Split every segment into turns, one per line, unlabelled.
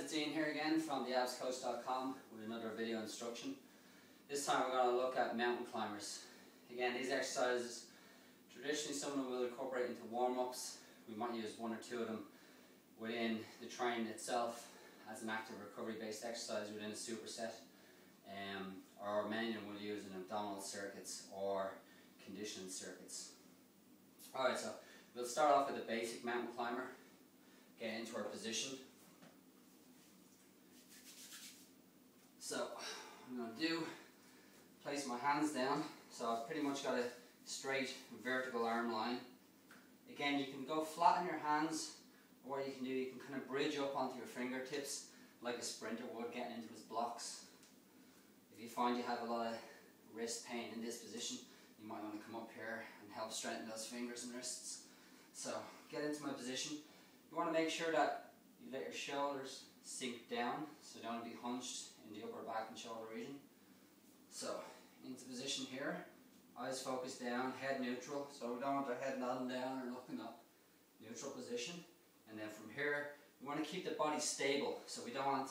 it's Ian here again from theabscoach.com with another video instruction. This time we're going to look at mountain climbers. Again, these exercises, traditionally some of them will incorporate into warm-ups. We might use one or two of them within the training itself as an active recovery based exercise within a superset. Or many of them will use in abdominal circuits or conditioning circuits. Alright, so we'll start off with a basic mountain climber. Get into our position. So what I'm going to do, place my hands down. So I've pretty much got a straight vertical arm line. Again, you can go flat on your hands, or what you can do, you can kind of bridge up onto your fingertips like a sprinter would, getting into his blocks. If you find you have a lot of wrist pain in this position, you might want to come up here and help strengthen those fingers and wrists. So get into my position. You want to make sure that you let your shoulders sink down, so you don't want to be hunched in the upper back and shoulder region. So into position here, eyes focused down, head neutral, so we don't want our head nodding down or looking up. Neutral position. And then from here, we want to keep the body stable, so we don't want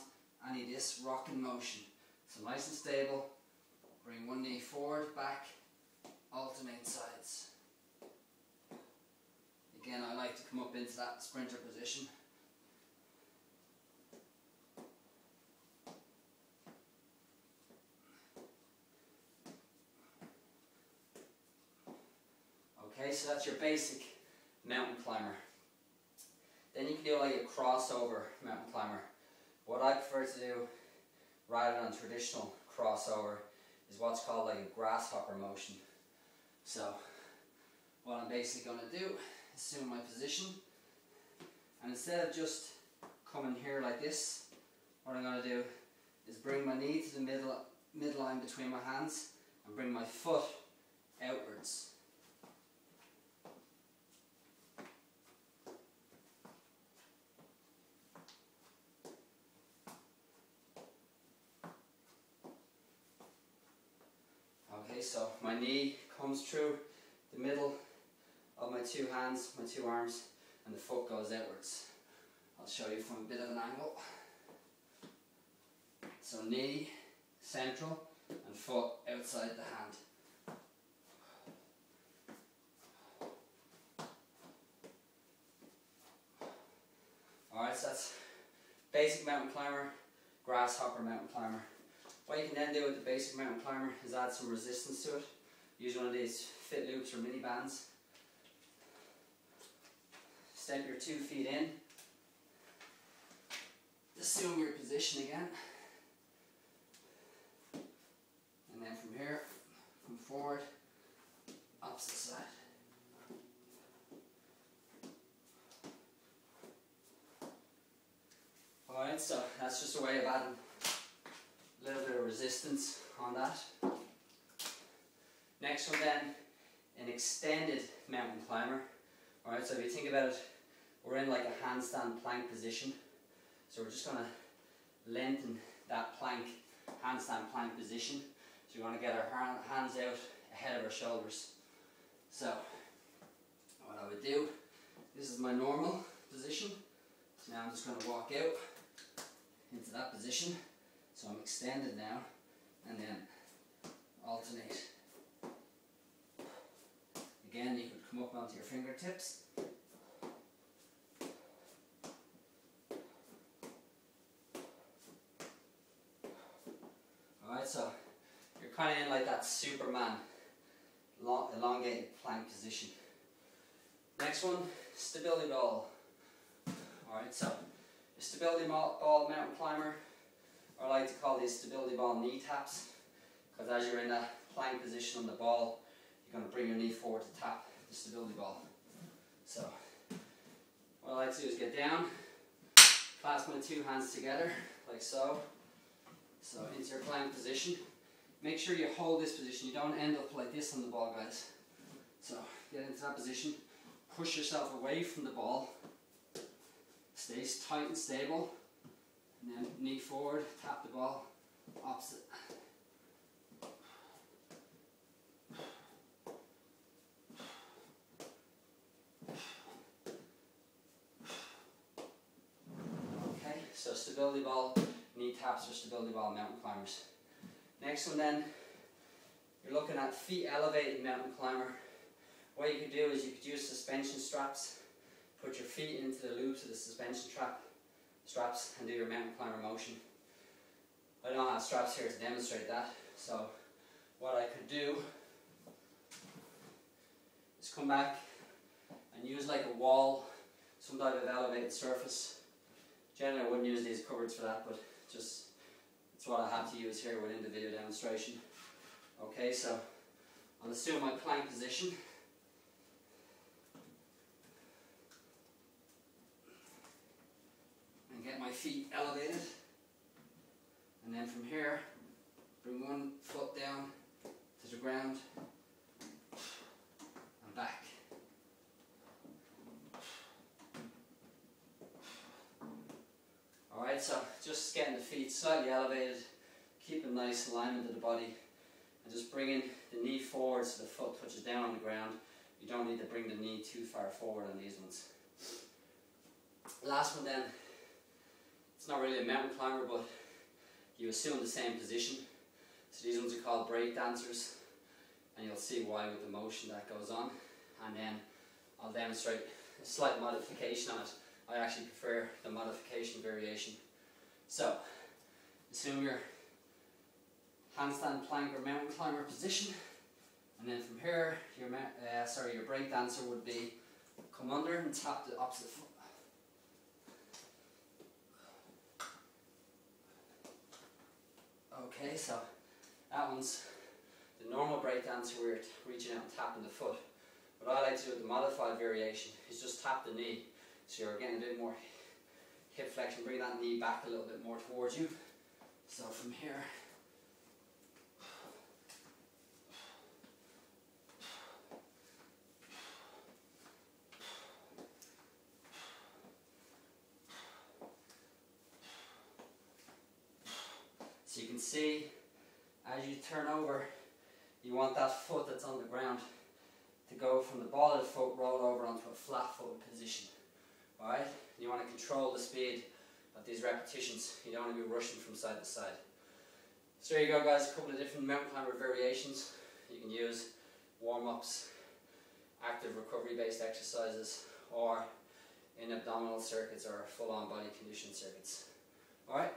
any of this rocking motion. So nice and stable. Bring one knee forward, back, alternate sides. Again, I like to come up into that sprinter position. Okay, so that's your basic mountain climber. Then you can do like a crossover mountain climber. What I prefer to do, rather than traditional crossover, is what's called like a grasshopper motion. So what I'm basically going to do is assume my position, and instead of just coming here like this, what I'm going to do is bring my knee to the midline between my hands and bring my foot outwards. Okay, so my knee comes through the middle of my two hands, my two arms, and the foot goes outwards. I'll show you from a bit of an angle. So knee, central, and foot outside the hand. Alright, so that's basic mountain climber, grasshopper mountain climber. What you can then do with the basic mountain climber is add some resistance to it. Use one of these fit loops or mini bands. Step your 2 feet in. Assume your position again. And then from here, come forward, opposite side. Alright, so that's just a way of adding a little bit of resistance on that. Next one then, an extended mountain climber. Alright, so if you think about it, we're in like a handstand plank position. So we're just going to lengthen that plank, handstand plank position. So we want to get our hands out ahead of our shoulders. So what I would do, this is my normal position. So now I'm just going to walk out into that position. So I'm extended now, and then alternate. Again, you could come up onto your fingertips. Alright, so you're kind of in like that Superman elongated plank position. Next one, stability ball. Alright, so your stability ball mountain climber, or I like to call these stability ball knee taps, because as you're in that plank position on the ball, you're going to bring your knee forward to tap the stability ball. So what I like to do is get down, clasp my two hands together like so. So into your plank position. Make sure you hold this position. You don't end up like this on the ball, guys. So get into that position, push yourself away from the ball, stay tight and stable, and then knee forward, tap the ball, opposite. Okay, so or stability ball, knee taps or stability ball mountain climbers. Next one then, you're looking at feet elevated mountain climber. What you could do is you could use suspension straps, put your feet into the loops of the suspension straps and do your mountain climber motion. I don't have straps here to demonstrate that, so what I could do is come back and use like a wall, some type of elevated surface. Generally I wouldn't use these cupboards for that, but just it's what I have to use here within the video demonstration. Okay, so I'll assume my plank position. And get my feet elevated. And then from here, bring one foot down to the ground and back. Alright, so just getting the feet slightly elevated, keeping nice alignment of the body, and just bringing the knee forward so the foot touches down on the ground. You don't need to bring the knee too far forward on these ones. Last one then, it's not really a mountain climber, but you assume the same position. So these ones are called break dancers, and you'll see why with the motion that goes on. And then I'll demonstrate a slight modification on it. I actually prefer the modification variation. So, assume your handstand plank or mountain climber position, and then from here, your break dancer would be come under and tap the opposite foot. Okay, so that one's the normal break dancer where you're reaching out and tapping the foot. What I like to do with the modified variation is just tap the knee. So you're getting a bit more hip flexion, bring that knee back a little bit more towards you. So from here, so you can see as you turn over, you want that foot that's on the ground to go from the ball of the foot, roll over onto a flat foot position. Alright, you want to control the speed of these repetitions. You don't want to be rushing from side to side. So there you go guys, a couple of different mountain climber variations. You can use warm-ups, active recovery based exercises, or in abdominal circuits or full-on body conditioning circuits. Alright.